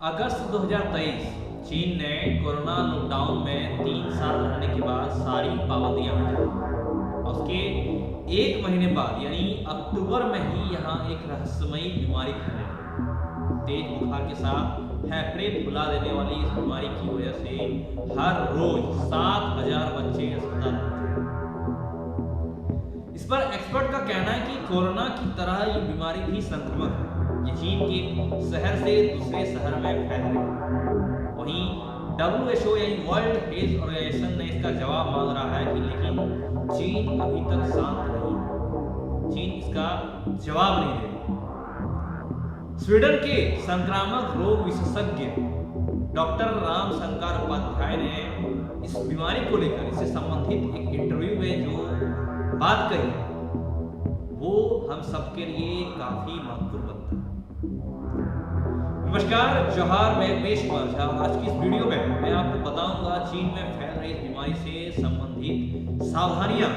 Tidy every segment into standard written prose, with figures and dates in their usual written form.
अगस्त 2023 चीन ने corona lockdown में 3 साल रहने के बाद सारी पाबंदियां हटाई और उसके 1 महीने बाद यानी अक्टूबर में ही यहाँ एक रहस्यमयी बीमारी फैली। तेज बुखार के साथ फेफड़े फुला देने वाली इस बीमारी की वजह से हर रोज 7,000 बच्चे अस्पताल पहुंचे। इस पर एक्सपर्ट का कहना है कि कोरोना की तरह ये बीमारी भी संक्रमक है। ये चीन के शहर से दूसरे शहर में फैल रही है। वहीं WHO यानी वर्ल्ड हेल्थ ऑर्गेनाइजेशन ने इसका जवाब मांग रहा है कि लेकिन चीन अभी तक शांत नहीं है। चीन इसका जवाब नहीं दे रही। स्वीडन के संक्रामक रोग विशेषज्ञ डॉक्टर राम शंकर उपाध्याय ने इस बीमारी को लेकर इससे संबंधित एक इंटरव्यू में जो बात कही है वो हम सबके लिए काफी महत्वपूर्ण बनता है। नमस्कार, जोहार, मैं पेश कुमार झा। आज की इस वीडियो में मैं आपको बताऊंगा चीन में फैल रही इस बीमारी से संबंधित सावधानियां।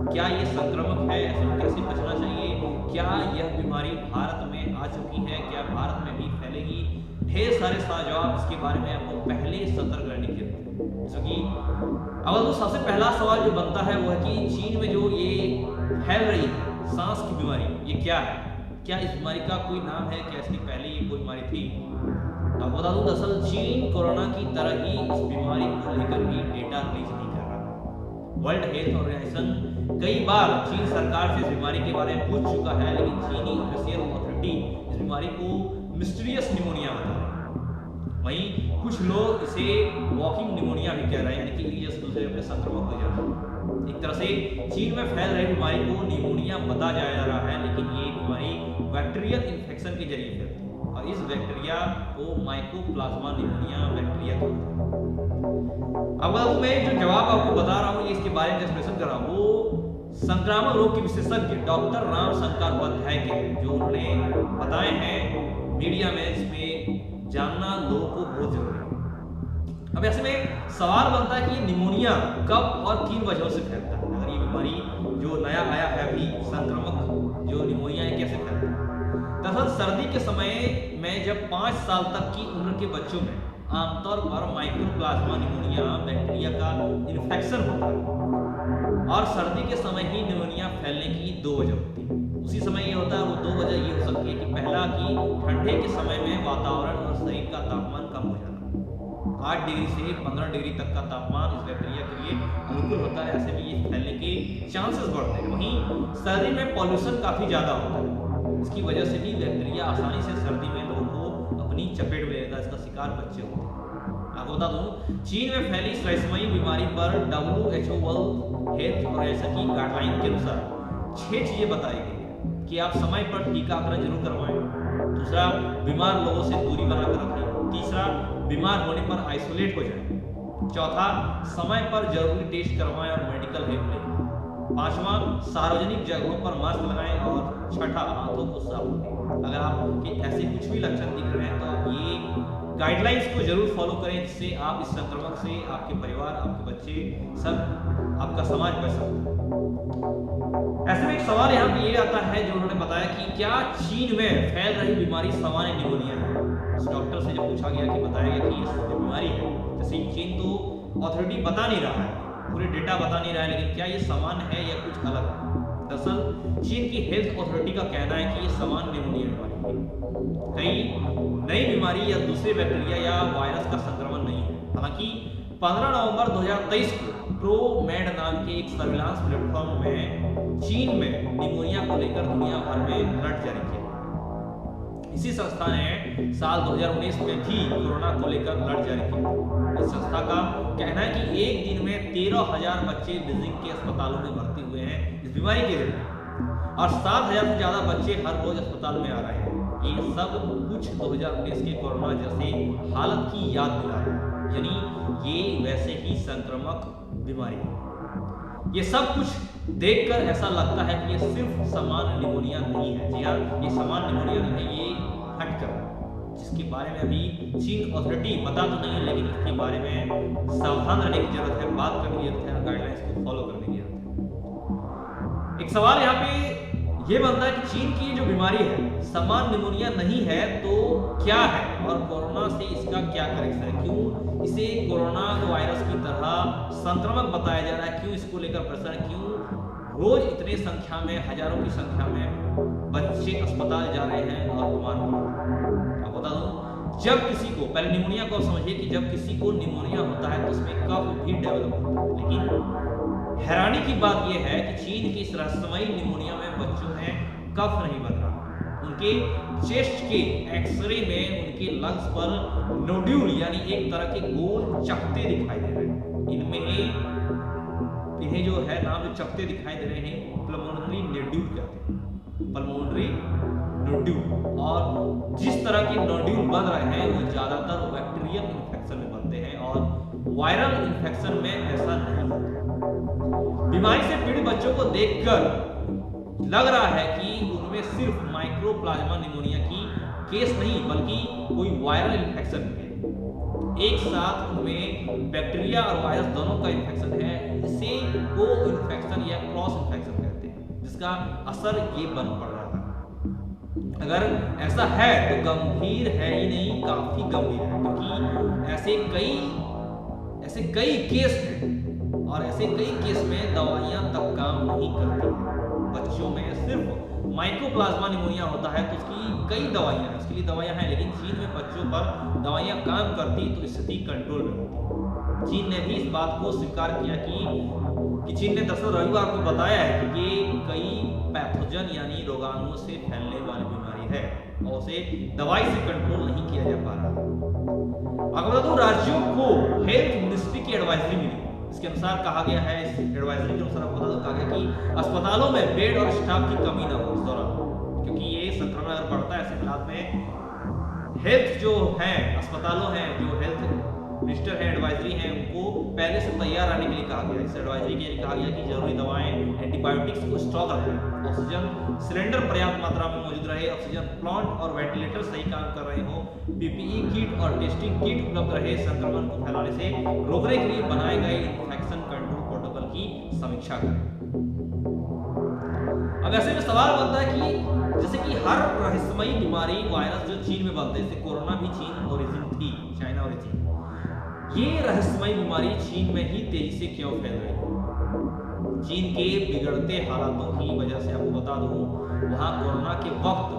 क्या ये संक्रमक है, ऐसे में कैसे बचना चाहिए, क्या यह बीमारी भारत में आ चुकी है, क्या भारत में भी फैलेगी, ढेर सारे जवाब इसके बारे में आपको पहले सतर्क रहने की जरूरत है। जैसे कि अवल तो सबसे पहला सवाल जो बनता है वो है कि चीन में जो ये फैल रही है सांस की बीमारी, ये क्या है? क्या इस बीमारी का कोई नाम है? क्या इसके पहले ये कोई बीमारी थी? तो बता दूं, दरअसल चीन कोरोना की तरह ही इस बीमारी को लेकर भी डेटा रिलीज नहीं कर रहा। वर्ल्ड हेल्थ ऑर्गेनाइजेशन कई बार चीन सरकार से इस बीमारी के बारे में पूछ चुका है, लेकिन चीनी ऑफिशियल अथॉरिटी इस बीमारी को मिस्टीरियस निमोनिया बता रहे हैं। वहीं कुछ लोग इसे वॉकिंग निमोनिया भी कह रहे हैं, यानी कि एक दूसरे में संक्रमक हो जाता है। एक तरह से चीन में फैल रही बीमारी को निमोनिया बता जा रहा है, लेकिन ये बीमारी बैक्टीरियल इन्फेक्शन के जरिए फैलती है और इस बैक्टीरिया को माइकोप्लाज्मा निमोनिया बैक्टीरिया कहते हैं। अब मैं जो जवाब आपको बता रहा हूँ, ये इसके बारे में एक्सप्लेनेशन कर रहा हूँ, वो संक्रामक रोग के विशेषज्ञ डॉक्टर राम शंकर उपाध्याय के जो उन्होंने बताए हैं मीडिया में, इसमें जानना लोगों को बहुत जरूरी है। अब ऐसे में सवाल बनता है कि निमोनिया कब और किन वजहों से फैलता है। अगर ये बीमारी जो नया आया है अभी संक्रमक जो निमोनिया है कैसे फैलता है? दरअसल सर्दी के समय में जब 5 साल तक की उम्र के बच्चों में आमतौर पर माइकोप्लाज्मा निमोनिया बैक्टीरिया का इन्फेक्शन होता है और सर्दी के समय ही निमोनिया फैलने की 2 वजह होती है। उसी समय ये होता है, वो 2 वजह ये हो सकती है कि पहला कि ठंडे के समय में वातावरण और शरीर का तापमान कम हो जाना। 8 डिग्री से 15 डिग्री तक का तापमान इस बैक्टीरिया के लिए अनुकूल होता है, ऐसे में ये फैलने के चांसेस बढ़ते हैं। वहीं सर्दी में पॉल्यूशन काफी ज्यादा होता है, इसकी वजह से भी बैक्टीरिया आसानी से सर्दी में लोगों को अपनी चपेट में लेता है, इसका शिकार बच्चे होते हैं। आपको बता दूं, चीन में फैली इस रहस्यमयी बीमारी पर WHO वर्ल्ड हेल्थ ऑर्गेनाइजेशन की गाइडलाइन के अनुसार 6 चीजें बताई गई है कि आप समय पर टीकाकरण जरूर करवाएं। दूसरा, बीमार लोगों से दूरी बनाकर रखें। तीसरा, बीमार होने पर आइसोलेट हो जाएं। चौथा, समय पर जरूरी टेस्ट करवाएं और मेडिकल हेल्प लें। पांचवा, सार्वजनिक जगहों पर मास्क लगाएं और छठा, हाथों को साफ रखें। अगर आपके ऐसे कुछ भी लक्षण दिख रहे हैं तो आप ये गाइडलाइंस को जरूर फॉलो करें, जिससे आप इस संक्रमण से आपके परिवार, आपके बच्चे, सब आपका समाज बच सकता है। ऐसे में एक सवाल यहाँ पे ये आता है जो उन्होंने बताया कि क्या चीन में फैल रही बीमारी सामान्य निमोनिया है? इस डॉक्टर से जब पूछा गया कि बताया गया कि ये बीमारी है, जैसे चीन तो अथॉरिटी बता नहीं रहा है, पूरे डेटा बता नहीं रहा है, लेकिन क्या ये सामान्य है या कुछ अलग है? दरअसल चीन की हेल्थ अथॉरिटी का कहना है कि ये सामान्य निमोनिया बीमारी है, कहीं नई बीमारी या दूसरे बैक्टीरिया या वायरस का संक्रमण नहीं है। हालांकि 15 नवंबर 2023 को प्रोमेड नाम के एक सर्विलांस प्लेटफॉर्म में चीन में निमोनिया को लेकर दुनिया भर में अलर्ट जारी किया। इसी संस्था ने साल 2019 में भी कोरोना को लेकर अलर्ट जारी किया। इस संस्था का कहना है कि एक दिन में 13,000 बच्चे बीजिंग के अस्पतालों में भर्ती हुए हैं इस बीमारी के जरिए और 7,000 से ज्यादा बच्चे हर रोज अस्पताल में आ रहे हैं। ये सब कुछ 2019 के कोरोना जैसे हालत की याद दिला रहा है, यानी ये वैसे ही संक्रमक बीमारी है। ये सब कुछ देखकर ऐसा लगता है कि ये सिर्फ सामान्य निमोनिया नहीं है। जी हाँ, ये सामान्य निमोनिया नहीं है, ये हटकर जिसके बारे में अभी चीन अथॉरिटी बता तो नहीं है, लेकिन इसके बारे में सावधान रहने की जरूरत है, बात करने की जरूरत है, गाइडलाइंस को फॉलो करने की जरूरत है। एक सवाल यहाँ पे ये बनता है कि चीन की जो बीमारी है सामान्य निमोनिया नहीं है तो क्या है और कोरोना से इसका क्या कनेक्शन है, क्यों इसे कोरोना वायरस की तरह संक्रमक बताया जा रहा है, क्यों इसको लेकर प्रश्न, क्यों रोज इतने संख्या में, हजारों की संख्या में बच्चे अस्पताल जा रहे हैं और बीमार पड़ रहे हैं। अब बता दूं, जब किसी को, पहले निमोनिया को समझिए कि जब किसी को निमोनिया होता है तो उसमें कफ भी डेवलप होता है, लेकिन हैरानी की बात यह है कि चीन की इस रहस्यमयी निमोनिया में बच्चों में कफ नहीं बन रहा। उनके चेस्ट के एक्सरे में उनके लंग्स पर नोड्यूल यानी एक तरह के गोल चकते दिखाई दे रहे हैं। इन्हें जो है नाम जो चकते दिखाई दे रहे हैं पल्मोनरी नोड्यूल कहते हैं, पल्मोनरी नोड्यूल। और जिस तरह के नोड्यूल बन रहे हैं वो ज्यादातर बैक्टीरियल इन्फेक्शन में बनते हैं और वायरल इन्फेक्शन में ऐसा नहीं होता। बीमारी से पीड़ित बच्चों को देखकर लग रहा है कि उनमें सिर्फ माइक्रोप्लाज्मा निमोनिया की केस नहीं बल्कि कोई वायरल इन्फेक्शन है। एक साथ उनमें बैक्टीरिया और वायरस दोनों का इन्फेक्शन है। इसे को इन्फेक्शन या क्रॉस इन्फेक्शन कहते हैं, जिसका असर ये बन पड़ रहा है। अगर ऐसा है तो गंभीर है ही नहीं, काफी गंभीर है, क्योंकि ऐसे कई केस हैं और ऐसे कई केस में दवाइयां तक काम नहीं करती हैं। बच्चों में सिर्फ माइक्रोप्लाज्मा निमोनिया होता है तो उसकी कई दवाइयां हैं, उसके लिए दवाइयां हैं, लेकिन चीन में बच्चों पर दवाइयां काम करती तो स्थिति कंट्रोल में होती। चीन ने भी इस बात को स्वीकार किया कि चीन ने दरअसल रविवार को बताया है कि ये कई पैथोजन यानी रोगाणुओं से फैलने वाली बीमारी है और उसे दवाई से कंट्रोल नहीं किया जा पा रहा। अगर बता दूं, राज्यों को हेल्थ मिनिस्ट्री की एडवाइजरी मिली। इसके अनुसार कहा गया है, इस एडवाइजरी के अनुसार आपको कहा गया कि अस्पतालों में बेड और स्टाफ की कमी ना हो इस दौरान, क्योंकि ये संक्रमण अगर बढ़ता है ऐसे हालात में हेल्थ जो है अस्पतालों हैं, जो हेल्थ मिनिस्टर है, एडवाइजरी है, उनको पहले से तैयार रहने के लिए कहा गया। इस एडवाइजरी के लिए कहा गया कि जरूरी दवाएं, एंटीबायोटिक्स को स्टॉक रखें, ऑक्सीजन सिलेंडर पर्याप्त मात्रा में मौजूद रहे, ऑक्सीजन प्लांट और वेंटिलेटर सही काम कर रहे हो, पीपीई किट और टेस्टिंग किट उपलब्ध रहे, संक्रमण को फैलाने से रोकने के लिए बनाए गए इन्फेक्शन कंट्रोल प्रोटोकॉल की समीक्षा करें। अब ऐसे में सवाल बनता है कि जैसे कि हर रहस्यमयी बीमारी वायरस जो चीन में बनते हैं, जैसे कोरोना भी चीन ओरिजिन थी, चाइना ओरिजिन, ये रहस्यमयी बीमारी चीन में ही तेजी से क्यों फैल रही है? चीन के बिगड़ते हालातों की वजह से आपको बता दूं, वहां कोरोना के वक्त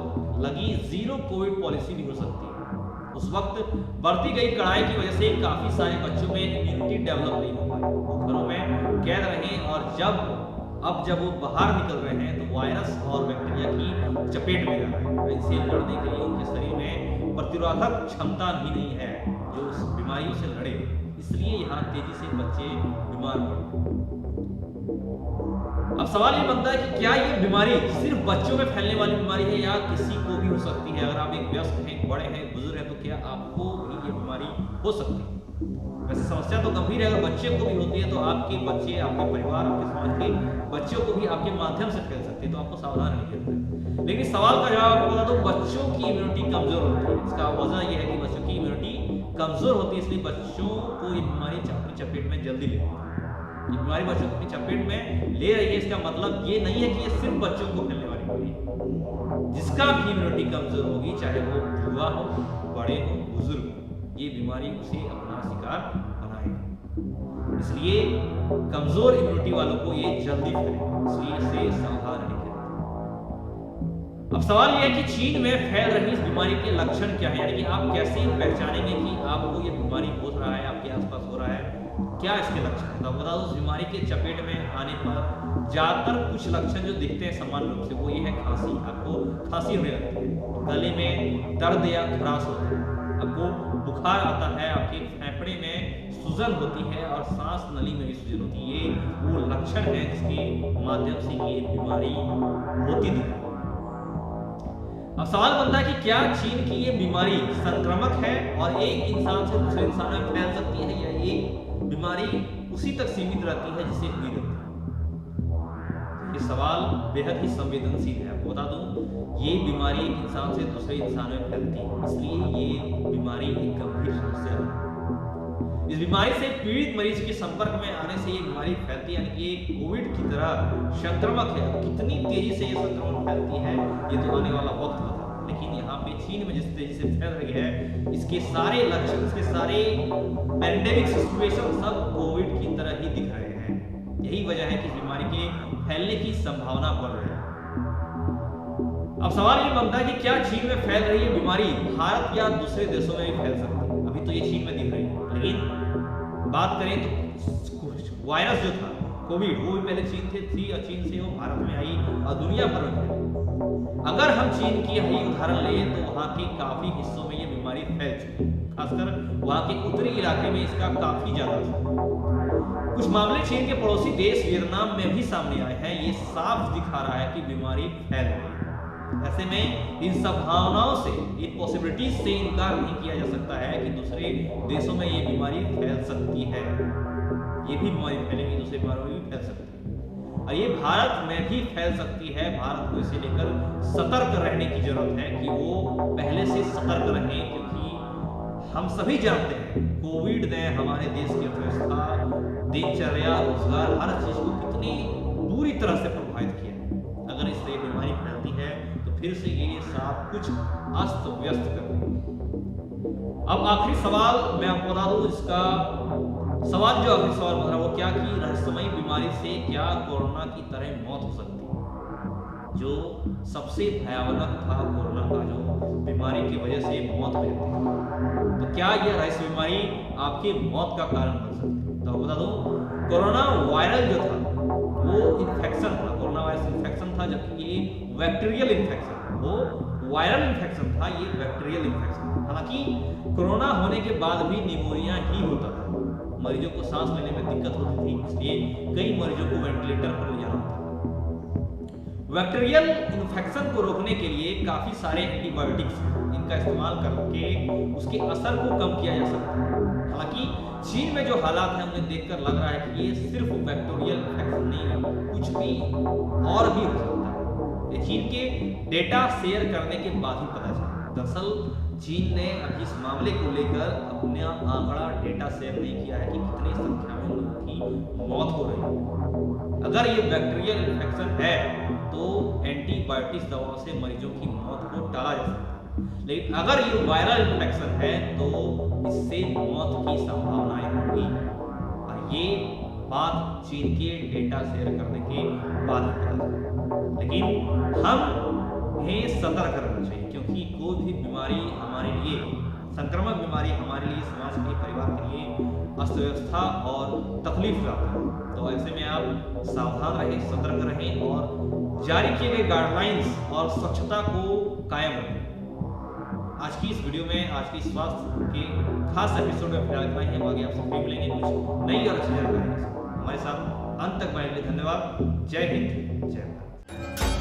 लगी जीरो कोविड पॉलिसी भी हो सकती है। उस वक्त बढ़ती गई कड़ाई की वजह से काफी सारे बच्चों में इम्यूनिटी डेवलप नहीं हो पाई, वो घरों में कैद रहे और जब वो बाहर निकल रहे हैं तो वायरस और बैक्टीरिया की चपेट में जा रहे हैं। इनसे लड़ने के लिए उनके शरीर में प्रतिरोधक क्षमता भी नहीं है जो उस बीमारियों से लड़े, इसलिए यहाँ तेजी से बच्चे बीमार पड़ते। अब सवाल ये बनता है कि क्या ये बीमारी सिर्फ बच्चों में फैलने वाली बीमारी है या किसी को भी हो सकती है? अगर आप एक वयस्क हैं, बड़े हैं, बुजुर्ग हैं, तो क्या आपको भी ये बीमारी हो सकती है? वैसे समस्या तो गंभीर है। अगर बच्चे को भी होती है तो आपके बच्चे, आपके परिवार, आपके समाज के बच्चों को भी आपके माध्यम से फैल सकती है, तो आपको सावधान रहना चाहिए। लेकिन सवाल का जवाब आपको बता दो, बच्चों की इम्यूनिटी कमजोर होती है। इसका वजह यह है कि बच्चों की इम्यूनिटी कमजोर होती है, इसलिए बच्चों को ये बीमारी अपनी चपेट में जल्दी लेती है। ये बीमारी बच्चों को अपनी चपेट में ले रही है, इसका मतलब ये नहीं है कि ये सिर्फ बच्चों को फैलने वाली बीमारी है। जिसका भी इम्यूनिटी कमजोर होगी, चाहे वो युवा हो, बड़े हो, बुजुर्ग हो, ये बीमारी उसे अपना शिकार बनाएगी। इसलिए कमजोर इम्यूनिटी वालों को ये जल्दी फैलेगा, इसलिए इससे सावधान रहने की जरूरत है। अब सवाल यह है कि चीन में फैल रही इस बीमारी के लक्षण क्या है, यानी कि आप कैसे पहचानेंगे कि आपको ये बीमारी हो रहा है, आपके आसपास हो रहा है, क्या इसके लक्षण है? तो बता दो, उस बीमारी के चपेट में आने पर ज्यादातर कुछ लक्षण जो दिखते हैं सामान्य रूप से, वो ये है खांसी। आपको खांसी होने लगती है, गले में दर्द या खराश होता है, आपको बुखार आता है, आपके फेफड़े में सूजन होती है और सांस नली में भी सूजन होती है। ये वो लक्षण है जिसके माध्यम से ये बीमारी होती है। अब सवाल बनता है कि क्या चीन की ये बीमारी संक्रामक है और एक इंसान से दूसरे इंसान में फैल सकती है, या ये बीमारी उसी तक सीमित रहती है जिसे हुई रहती है? ये सवाल बेहद ही संवेदनशील है। आपको बता दूं, ये बीमारी एक इंसान से दूसरे इंसान में फैलती है, इसलिए ये बीमारी एक गंभीर समस्या है। इस बीमारी बीमारी से पीड़ित मरीज के संपर्क में आने से ये बीमारी फैलती है, यानी कि ये कोविड की तरह संक्रमक है। कितनी तेजी से ये संक्रमण फैलती है ये तो आने वाला वक्त बता। लेकिन यहाँ पे चीन में जिस तेजी से फैल रही है, इसके सारे लक्षण, इसके सारे पैंडेमिक सिचुएशन सब कोविड की तरह ही दिख रहे हैं। यही वजह है कि बीमारी के फैलने की संभावना बढ़ रही है। अब सवाल ये बनता है कि क्या चीन में फैल रही है बीमारी भारत या दूसरे देशों में भी फैल सकती है? अभी तो ये चीन में दिख रही है, लेकिन बात करें तो वायरस जो था कोविड, वो भी पहले चीन थी और चीन से वो भारत में आई और दुनिया भर में फैली। अगर हम चीन की ही उदाहरण लें तो वहाँ के काफी हिस्सों में ये बीमारी फैल चुकी है, खासकर वहाँ के उत्तरी इलाके में इसका काफी ज्यादा असर। कुछ मामले चीन के पड़ोसी देश वियतनाम में भी सामने आए हैं। ये साफ दिखा रहा है कि बीमारी फैल रही है। ऐसे में इन संभावनाओं से, इन पॉसिबिलिटीज से इनकार नहीं किया जा सकता है कि दूसरे देशों में ये बीमारी फैल सकती है। ये भी बीमारी फैलेगी, दूसरे बीमारियों में भी फैल सकती है और ये भारत में भी फैल सकती है। भारत को इसे लेकर सतर्क रहने की जरूरत है कि वो पहले से सतर्क रहें, क्योंकि हम सभी जानते हैं कोविड ने हमारे देश की अर्थव्यवस्था, दिनचर्या, रोजगार, हर चीज को कितनी बुरी तरह से प्रभावित किया। अगर इससे बीमारी फैलती है तो फिर से ये सब कुछ अस्त व्यस्त कर देगी। अब आखिरी सवाल मैं आपको बता दूं, इसका सवाल जो आखिरी सवाल बन रहा है वो क्या कि रहस्यमयी बीमारी से क्या कोरोना की तरह मौत हो सकती है? जो सबसे भयावह था कोरोना का, जो बीमारी की वजह से मौत हो जाती है, तो क्या यह रहस्य बीमारी आपकी मौत का कारण बन सकती है? तो बता दूं, कोरोना वायरल जो था वो इन्फेक्शन था, कोरोना वायरस इन्फेक्शन था, जबकि ये बैक्टीरियल इन्फेक्शन, वो वायरल इन्फेक्शन था, ये बैक्टीरियल इन्फेक्शन। हालांकि कोरोना होने के बाद भी निमोनिया ही होता था, मरीजों को सांस लेने में दिक्कत होती थी, इसलिए कई मरीजों को वेंटिलेटर पर ले जाना होता था। बैक्टीरियल इन्फेक्शन को रोकने के लिए काफी सारे एंटीबायोटिक्स, इनका इस्तेमाल करके उसके असर को कम किया जा सकता है। हालांकि चीन में जो हालात हैं उन्हें देखकर लग रहा है कि ये सिर्फ बैक्टीरियल इन्फेक्शन नहीं, कुछ भी और भी हो सकता है। ये चीन के डेटा शेयर करने के बाद ही पता चला। दरअसल चीन ने अभी इस मामले को लेकर अपना आंकड़ा डेटा शेयर नहीं किया है कि कितनी संख्या में लोगों की मौत हो रही है। अगर ये बैक्टीरियल इन्फेक्शन है तो एंटीबायोटिक्स दवाओं से मरीजों की मौत को टाला जा सकता है, लेकिन अगर ये वायरल इन्फेक्शन है तो इससे मौत की संभावनाएं होगी। और ये बात चीन के डेटा शेयर करने के बाद ही पता चला। लेकिन हमें सतर्क रहना चाहिए, क्योंकि कोई भी बीमारी हमारे लिए, संक्रामक बीमारी हमारे लिए, समाज के, परिवार के लिए अस्त व्यवस्था और तकलीफ लाता है। तो ऐसे में आप सावधान रहें, सतर्क रहें और जारी किए गए गाइडलाइंस और स्वच्छता को कायम रखें। आज की इस वीडियो में, आज की स्वास्थ्य के खास एपिसोड में फिलहाल इतना ही। हम आगे आपसे फिर मिलेंगे कुछ नई और अच्छी जानकारी के साथ। हमारे साथ अंत तक बने के लिए धन्यवाद। जय हिंद, जय भारत।